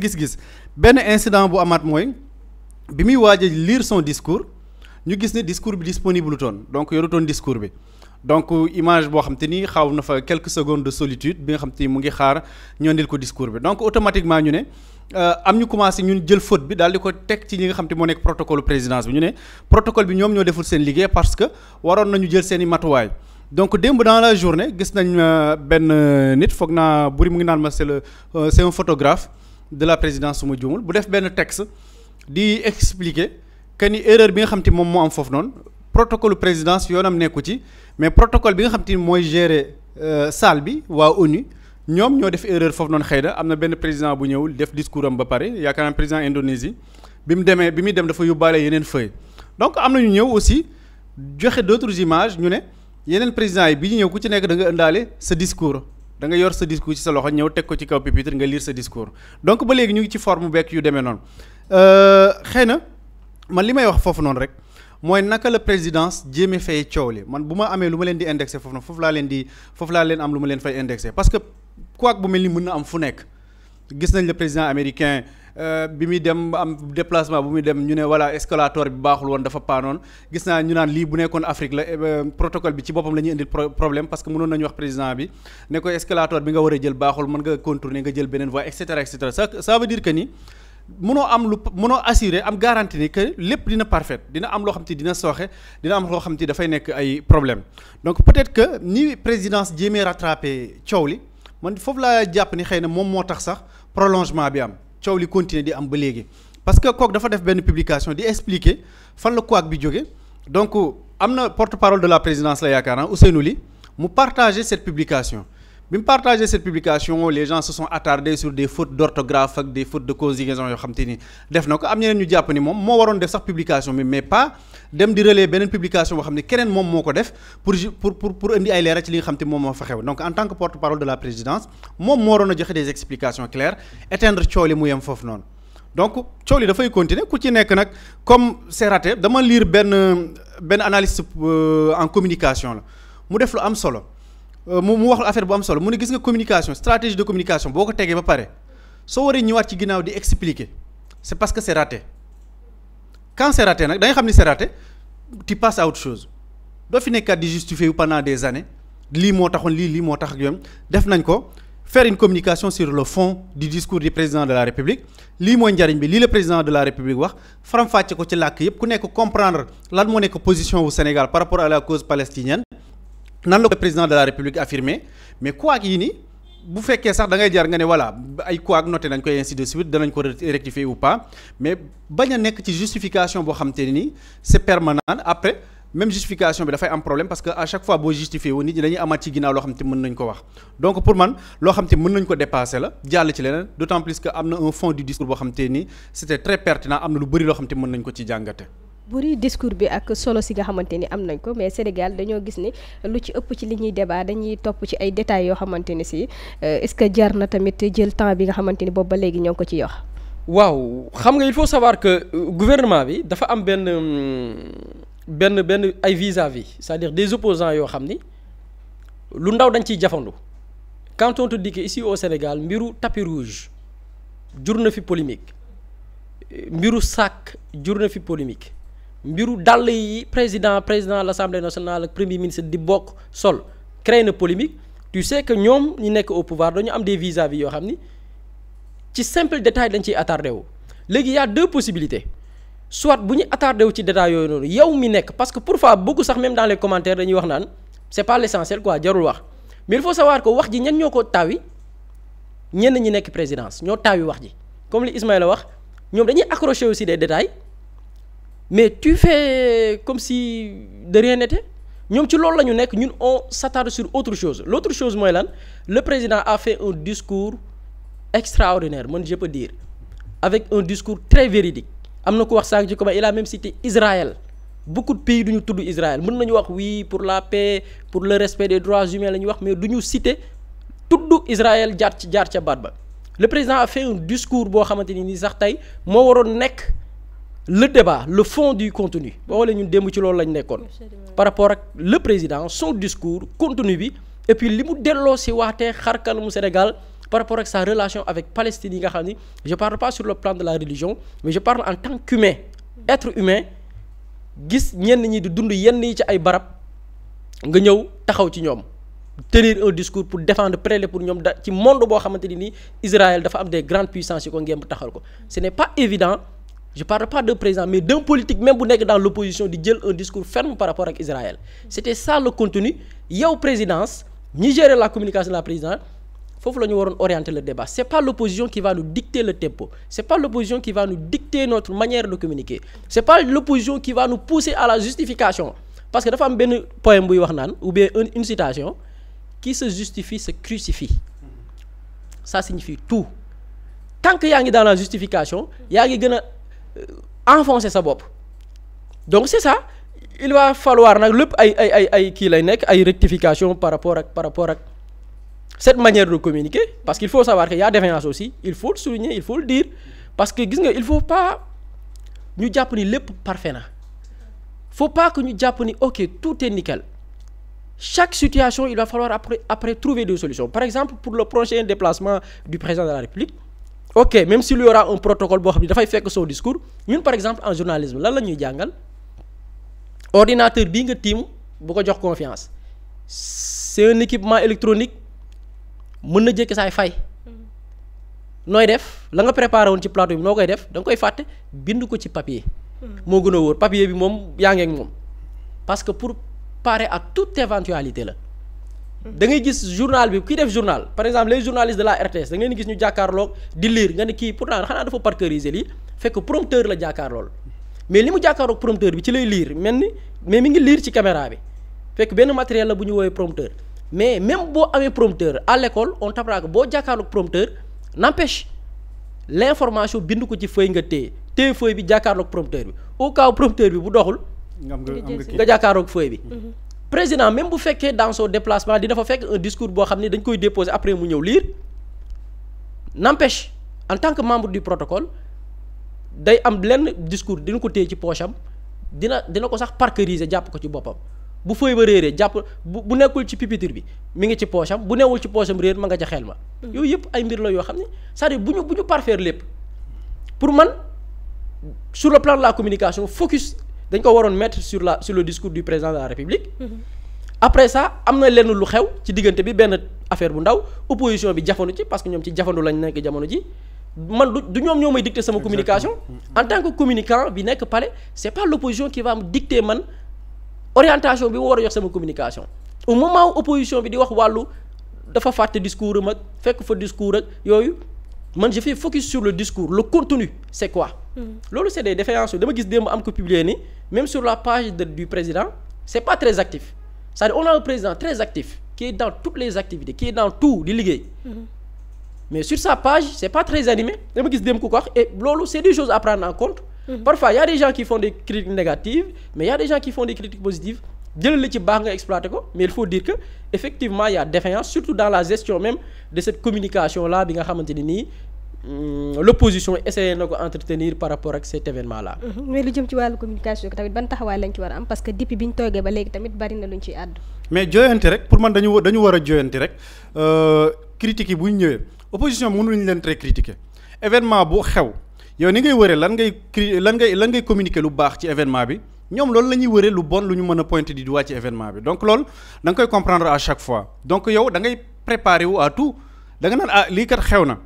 gis-gis benn incident bu amaat mooy bi muy waaj a lire son discours ñu gis ne discours bi disponible toon donc yorutoon discours bi donc image boo xam te ni xaw na fa quelques secondes de solitude bi nga xam te ni mu ngi xaar ñoo ndil ko discours bi donc automatiquement ñu ne am ñu commencé ñun jël faute bi daal di ko teg ci ñi nga xam te moo nekk protocole présidence bi ñu ne protocole bi ñoom ñoo deful seen liggéey parce que waroon nañu jël seen i matuwaay donc démb dans la journée gis nañ benn nit foog naa buri mu ngi naan ma c'est un photographe de la présidence su ma juumul bu def benn texte di expliquer que ni erreur bi nga xam te moom moo am foofu noonu protocole présidence yoonam nekku ci mais protocole bi nga xam te ni mooy gérer salle bi waa ONU ñoom ñoo def erreur foofu noonu xëy na am na benn président bu ñëw def discours am ba pare yaakaar naa président Indonésie bi muy dem dafa yóbbaale yeneen feuille donc am na ñu ñëw aussi joxe d'autres images ñu ne yeneen présidents yi bi ñu ñëw ku ci nekk da nga ëndaale sa discours da nga yor sa discours ci sa loxo ñëw teg ko ci kaw pupitre nga lire sa discours donc ba léegi ñu ngi ci forme bekk yu demee noonu xëy na man li may wax foofu noonu rek mooy naka la présidence jéeme fay coow li man bu ma amee lu ma leen di indexé foofu noonu foofu laa leen am lu ma leen fay indexé parce que quoi bu mel ni mën na am fu nekk gis nañ le président américain bi muy dem am déplacement bu muy dem ñu ne voilà escalator bi baaxul woon dafa paanoon gis naa ñu naan lii bu nekkoon Afrique la protocole bi ci boppam la ñuy indil problème parce que mënoon nañu wax président bi ne ko escalator bi nga war a jël baaxul mën nga contourner nga jël beneen voie et cetera ça veut dire que ni mënoo assurer am garantie ni que lépp dina parfait dina am loo xam te dina sooxe dina am loo xam te dafay nekk ay problème donc peut-être que ni présidence jéemee rattraper coow li man foofu laa jàpp ni xëy na moom moo tax sax prolongement bi am coow li continuer di am ba léegi parce que kooku dafa def benn publication di expliquer fan la couac bi jóge donc am na porte-parole de la présidence la yaakaar naa Ousseynou Ly mu partager cette publication bi mu partagé cette publication les gens se sont attardés sur des fautes d'orthographe ak des fautes de conjugaison yoo xam te ni def na ko am ñeneen ñu jàpp ni moom moo waroon def sax publication bi mais pas dem di relayer beneen publication boo xam ne keneen moom moo ko def pour indi ay leeral ci li nga xam te moom moo fa xew donc en tant que porte-parole de la présidence moom moo waroon a joxe des explications claires éteindre coow li mu yem foofu noonu donc coow li dafay continuer ku ci nekk nag comme c'est raté dama lire benn analyste en communication la mu def lu am solo mu wax affaire bu am solo mu ne gis nga communication stratégie de communication boo ko tegee ba pare soo waree ñëwaat ci ginnaaw di expliquer c'est parce que c'est raté quand c'est raté nag da nga xam ni c'est raté tu passes à autre chose doo fi nekkaat di justifier pendant des années lii moo taxoon lii moo tax ak yoon def nañ ko faire une communication sur le fond du discours du président de la République lii mooy njariñ bi lii le président de la République wax faram-fàcce ko ci làkk yépp ku nekk comprendre lan moo nekk position wu Sénégal par rapport à la cause palestinienne nan la ko président de la République affirmé mais couac yi ni bu fekkee sax da ngay jar nga ne voilà ay couac noté nañ ko ainsi de suite danañ ko rectifier ou pas mais bañ a nekk ci justification boo xam te ni c'est permanent après même justification bi dafay am problème parce que à chaque fois boo justifié wu nit ñi dañuy amaat ci ginnaaw loo xam te mën nañ ko wax donc pour man loo xam te mën nañ ko dépasser la jàll ci leneen d'autant plus que am na un fond du discours boo xam te ni c'était très pertinent am na lu bëri loo xam te mën nañ ko ci jàngate. buri discours bi ak solo si nga xamante ni am nañ ko mais Sénégal dañoo gis ni lu ci ëpp ci li ñuy débat dañuy topp ci ay détails yoo xamante ni si est-ce que jar na tamit jël temps bi nga xamante ni boobu ba léegi ñoo ngi ko ciy wax. waaw xam nga il faut savoir que gouvernement bi dafa am benn ay vis-à-vis c'est-à-dire des opposants yoo xam ni lu ndaw dañ ciy jafandu quand on te dit que ici au Sénégal mbiru tapis rouge jur na fi polémique mbiru sac jur na fi polémique. mbiru dàll yi président de l'Assemblée nationale ak premier ministre di bokk sol créé na polémique tu sais que ñoom ñu nekk au pouvoir dañu am des vis-à-vis yoo xam ni ci simple détail dañ ciy attardé wu léegi y a deux possibilités soit bu ñu attardé wu ci détail yooyu noonu yow mi nekk parce que parfois beaucoup sax même dans les commentaires dañuy wax naan c'est pas l'essentiel quoi jarul wax mais il faut savoir que wax ji ñan ñoo ko taawi ñenn ñi nekk présidence ñoo taawi wax ji comme li Ismaïla wax ñoom dañuy accrocher aussi des détails mais tu fais comme si de rien n'était ñoom ci loolu la ñu nekk ñun on s'attarde sur autre chose l'autre chose mooy lan le président a fait un discours extraordinaire man je peux dire avec un discours très véridique am na ko wax sànq ci comment il a même cité Israël beaucoup de pays du ñu tudd Israël mën nañu wax oui pour la paix pour le respect des droits humains la ñuy wax mais du ñu citer tudd Israël jaar ca baat ba le président a fait un discours boo xamante ni sax tey moo waroon nekk le débat le fond du contenu boo xoolee ñun démb ci loolu lañ nekkoon par rapport ak le président son discours contenu bi et puis li mu delloo si waatee xarkanamu Sénégal par rapport ak sa relation avec Palestine yi nga xam ni je parle pas sur le plan de la religion mais je parle en tant qu'humain être humain gis ñenn ñi di dund yenn yi ci ay barab nga ñëw taxaw ci ñoom tenir un discours pour défendre prêler pour ñoom ci monde boo xamante ni nii Israël dafa am des grandes puissances yu ko ngeen taxal ko ce n'est pas évident je parle pas d'un président mais d'un politique même bu nekk dans l'opposition di jël un discours ferme par rapport ak Israël c'était ça le contenu yow présidence ñi gérer la communication de la présidence foofu la ñu waroon orienter le débat c'est pas l'opposition qui va nous dicter le tempo c'est pas l'opposition qui va nous dicter notre manière de communiquer c'est pas l'opposition qui va nous pousser à la justification parce que dafa am benn poème buy wax naan ou bien une citation qui se justifie se crucifie ça signifie tout tant que yaa ngi dans la justification yaa ngi gën a enfoncer sa bopp donc c'est ça il va falloir nag lépp ay kii lay nekk ay rectification par rapport ak cette manière de communiquer parce qu'il faut savoir que y a défaillance aussi il faut le souligner il faut le dire parce que gis nga il faut pas ñu jàpp ni lépp parfait na faut pas que ñu jàpp ni ok tout est nickel chaque situation il va falloir après trouver des solutions par exemple pour le prochain déplacement du président de la République ok même s'il y aura un protocole boo xam ne dafay fekk son discours ñun par exemple en journalisme lan la ñuy jàngal ordinateur bii nga tiim bu ko jox confiance c'est un équipement électronique mën na jékki saay fay nooy def la nga préparé woon ci plateau bi noo koy def da nga koy fàtte bind ko ci papier moo gën a wóor papier bi moom yaa ngi ak moom parce que pour parer à toute éventualité la da ngay gis journal bi kuy def journal par exemple les journalistes de la RTS da ngeen gis ñu jàkkaarloog di lire nga ne kii pourtant xanaa dafa parkeuriser lii fekk prompteur la jàkkaarlool mais li mu jàkkaarloog prompteur bi ci lay lire mel ni mais mi ngi lire ci caméra bi fekk benn matériel la bu ñu woowee prompteur mais même boo amee prompteur à l'école on t'apprend que boo jàkkaarloog prompteur n'empêche l'information bind ko ci feuille nga téye feuille bi jàkkaarloog prompteur bi au cas où prompteur bi bu doxul nga jàkkaarloog feuille bi président même bu fekkee dans son déplacement dina fa fekk un discours boo xam ne dañ koy déposer après mu ñëw lire n'empêche en tant que membre du protocole day am lenn discours dina ko téye ci poche am dina ko sax parkeuriser jàpp ko ci boppam bu feuille ba réeree jàpp bu nekkul ci pupitre bi mi ngi ci poche am bu newul ci poche am réer ma nga ca xel ma yooyu yëpp ay mbir la yoo xam ne c'est-à-dire bu ñu parfaire lépp pour man sur le plan de la communication focus dañ ko waroon mettre sur le discours du président de la République après ça am na lenn lu xew ci diggante bi benn affaire bu ndaw opposition bi jafandu ci parce que ñoom ci jafandu lañ nekk jamono ji man du ñoom ñoo may dicter sama communication en tant que communicant bi nekk palais c'est pas l'opposition qui va me dicter man orientation bi mu war a jox sama communication au moment où opposition bi di wax wàllu dafa fàtte discours am ak fekk fa discours ak yooyu man je fais focus sur le discours le contenu c'est quoi loolu c'est des défaillances dama gis démb am ko publier ni même sur la page du président c'est pas très actif c'est-à-dire on a un président très actif qui est dans toutes les activités qui est dans tout di liggéey mais sur sa page c'est pas très animé dama gis démb ku ko wax et loolu c'est des choses à prendre en compte parfois il y a des gens qui font des critiques négatives mais il y a des gens qui font des critiques positives jëlal li ci baax nga exploiter ko mais il faut dire que effectivement il y a défaillance surtout dans la gestion même de cette communication là bi nga xamante ni nii l'opposition essayé na ko entretenir par rapport ak cet événement là. mais lu jëm ci wàllu communication tamit ban taxawaay lañ ci war a am parce que depuis bi ñu toogee ba léegi tamit bari na luñ ciy àddu. mais jooyanti rek pour man dañu war a jooyanti rek critiques yi bu ñu ñëwee opposition mënuñu leen très critiquer événement bu xew yow ni ngay wëree lan ngay communiquer lu baax ci événement bi. ñoom loolu la ñuy wëree lu bon lu ñu mën a pointer di wàcc événement bi donc loolu da nga koy comprendre à chaque fois donc yow da ngay préparer wu à tout da nga naan lii kat xew na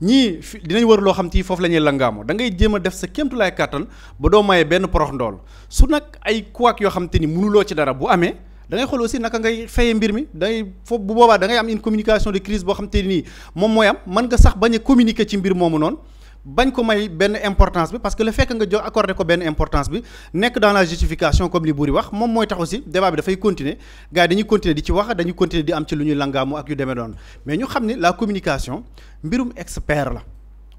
ñii dinañ wër loo xam te foofu la ñuy langaamoo da ngay jéem a def sa kéemtulaay kàttan ba doo mayee benn porox ndool su nag ay couac yoo xam te ni mënuloo ci dara bu amee da ngay xool aussi naka ngay fayee mbir mi dangay foofu bu boobaa da ngay am une communication de crise boo xam te nii moom mooy am mën nga sax bañ a communiquer ci mbir moomu noonu bañ ko may benn importance bi parce que le fait que nga jox accordé ko benn importance bi nekk dans la justification comme li Boury wax moom mooy tax aussi débat bi dafay continuer gars yi dañuy continuer di ci wax dañuy continuer di am ci lu ñuy langaamu ak yu demee noonu mais ñu xam ne la communication mbirum expert la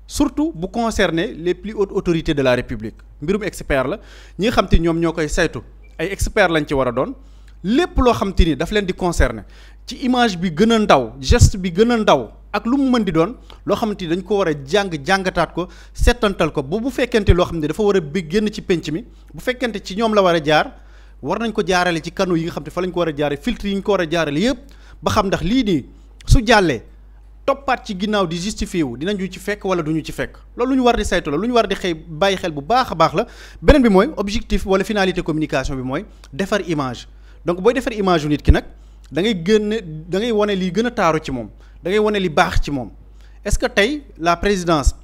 surtout bu concerner les plus hautes autorités de la République mbirum expert la ñi nga xam te ñoom ñoo koy saytu ay expert lañ ci war a doon lépp loo xam te ni daf leen di concerner ci image bi gën a ndaw geste bi gën a ndaw ak lu mu mën di doon loo xamante ni dañ ko war a jàngataat ko settantal ko bu fekkente loo xam ne dafa war a bi génn ci penc mi bu fekkente ci ñoom la war a jaar war nañ ko jaarale ci canaux yi nga xam te fa lañ ko war a jaare filtre yi ñu ko war a jaarale yëpp ba xam ndax lii nii su jàllee toppaat ci ginnaaw di justifié wu dinañu ci fekk wala duñu ci fekk loolu lu ñu war di saytu la lu ñu war di xëy bàyyi xel bu baax a baax la. beneen bi mooy objectif wala finalité communication bi mooy defar image donc booy defar image yu nit ki nag da ngay wane li gën a taaru ci moom da ngay wane li baax ci moom est-ce que tey la présidence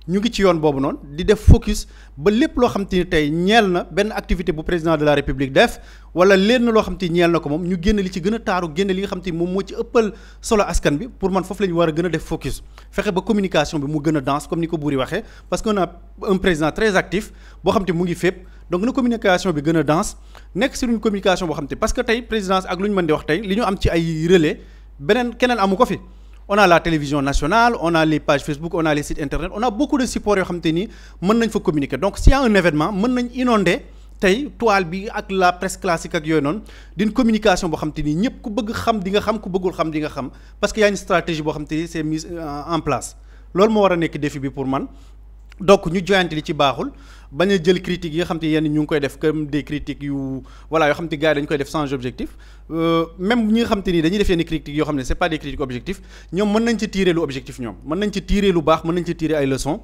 ñu ngi ci yoon boobu noonu di def focus ba lépp loo xam te ni tey ñeel na benn activité bu président de la république def wala leen na loo xam te ñeel na ko moom ñu génn li ci gën a taaru génn li nga xam te moom moo ci ëppal solo askan bi pour man foofu la ñu war a gën a def focus fexe ba communication bi mu gën a dense comme ni ko Boury waxee parce qu'on a un président très actif boo xam te mu ngi fépp donc na communication bi gën a dense nekk sur une communication boo xam te parce que tey présidence ak lu ñu mën di wax tey li ñu am ci ay relais keneen amu ko fi. On a la télévision nationale, on a les pages Facebook, on a les sites internet, on a beaucoup de supports yoo xam te ni mën nañ fa communiquer donc s'il y a un événement mën nañ inonder tey toile bi ak la presse classique ak yooyu noonu d'une communication boo xam te ni ñëpp ku bëgg xam di nga xam ku bëggul xam di nga xam parce que y a une stratégie boo xam te ni c'est mise en place loolu moo war a nekk défi bi pour man donc ñu joyante li ci baaxul bañ a jël critiques yi nga xam te yenn ñu ngi koy def comme des critiques yu voilà yoo xam te gars yi dañu koy def sans objectif même ñi nga xam te ni dañuy def yenn critiques yoo xam ne c'est pas des critiques objectifs ñoom mën nañ ci tirer lu objectif ñoom mën nañ ci tirer lu baax mën nañ ci tirer ay leçons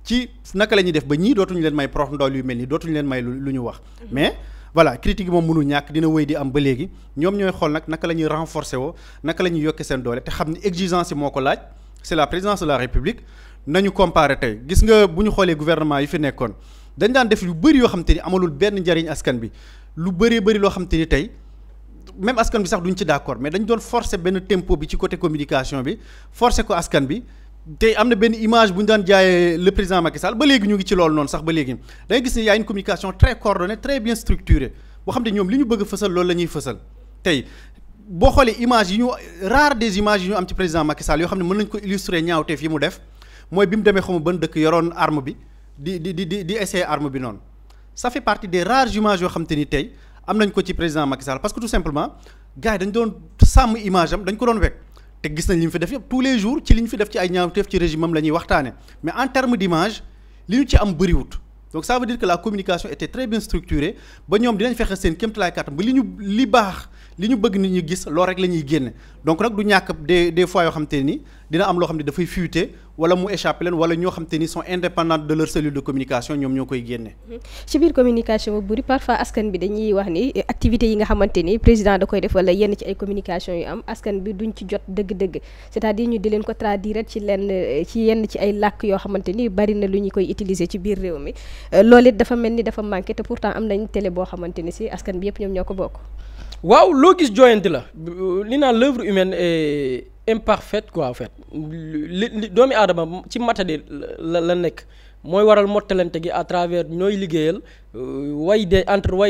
ci naka la ñuy def ba ñii dootuñu leen may prof ndaw yu mel nii dootuñu leen may lu ñu wax mais voilà critique yi moom mënul ñàkk dina wéy di am ba léegi ñoom ñooy xool nag naka la ñuy renforcer woo naka la ñuy yokkee seen doole te xam ne exigence yi moo ko laaj c'est la présidence de la république nañu comparer tey gis nga bu ñu xoolee gouvernement yi fi nekkoon dañ daan def yu bëri yoo xam te ni amalul benn njariñ askan bi lu bëri loo xam te ni tey même askan bi sax duñ ci d'accord mais dañ doon forcer benn tempo bi ci côté communication bi forcer ko askan bi tey am na benn image bu ñu daan jaayee le président Macky Sall ba léegi ñu ngi ci loolu noonu sax ba léegi da ngay gis ne y a une communication très coordonnée très bien structurée boo xam ne ñoom li ñu bëgg a fësal loolu la ñuy fësal tey boo xoolee image yi ñu rare des images yi ñu am ci président Macky Sall yoo xam ne mën nañ ko illustrer ñaawteef yi mu def mooy bi mu demee xaw ma ban dëkk yoroon arme bi di essayer arme bi noonu ça fait partie des rares images yoo xam te ni tey am nañ ko ci président Macky Sall parce que tout simplement gars yi dañ doon sàmm image am dañ ko doon wekk te gis nañ li mu fi def yëpp tous les jours ci li ñu fi def ci ay ñaawteef ci régime am la ñuy waxtaane mais en termes d'image li ñu ci am bëriwut donc ça veut dire que la communication était très bien structurée ba ñoom dinañ fexe seen kéemtalaay kàttan ba li baax li ñu bëgg nit ñi gis loolu rek la ñuy génne donc nag du ñàkk des fois yoo xam te ni dina am loo xam ne dafay fuiter wala mu échappé leen wala ñoo xam te ni sont indépendants de leur cellule de communication ñoom ñoo koy génne. ci biir communication bu bëri parfois askan bi dañuy wax ni activités yi nga xamante ni président da koy def wala yenn ci ay communication yu am askan bi duñ ci jot dëgg-dëgg c'est-à-dire ñu di leen ko traduire ci yenn ci ay làkk yoo xamante ni bari na lu ñu koy utiliser ci biir réew mi loolu it dafa mel ni dafa manqué te pourtant am nañ télé boo xamante ni si askan bi yëpp ñoom ñoo ko bokk. waaw loo gis joyante la li naan l'œuvre humaine est imparfaite quoi en fait li doomi aadama ci matadi la nekk mooy waral mottalante gi à travers ñooy liggéeyal way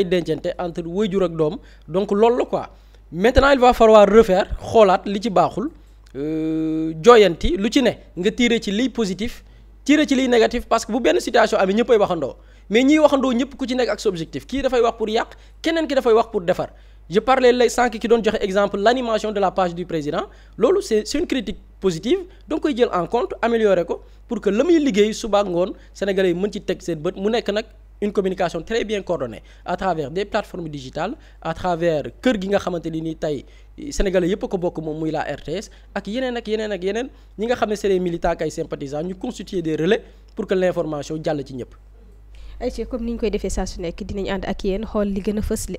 dencante entre waajur ak doom donc loolu la quoi maintenant il va falloir refaire xoolaat li ci baaxul joyanti lu ci ne nga tirer ci liy positif tirer ci liy négatif parce que bu benn situation amee ñëppay waxandoo mais ñiy waxandoo ñëpp ku ci nekk ak sa objectif kii dafay wax pour yàq keneen ki dafay wax pour defar je parlais lay sànq ki doon joxe exemple l'animation de la page du président loolu c'est une critique positive donc koy jël en compte améliorer ko pour que la muy liggéey suba ak ngoon sénégalais yi mën ci teg seen bët mu nekk nag une communication très bien coordonnée à travers des plateformes digitales à travers kër gi nga xamante ni tey sénégalais yëpp a ko bokk moom muy la RTS ak yeneen ñi nga xam ne c'est des militants ak ay sympathisants ñu constituer des relais pour que l'information jàll ci ñëpp. ay ci comme ni ñu koy defee saa su nekk dinañ ànd ak yéen xool li gën a fës li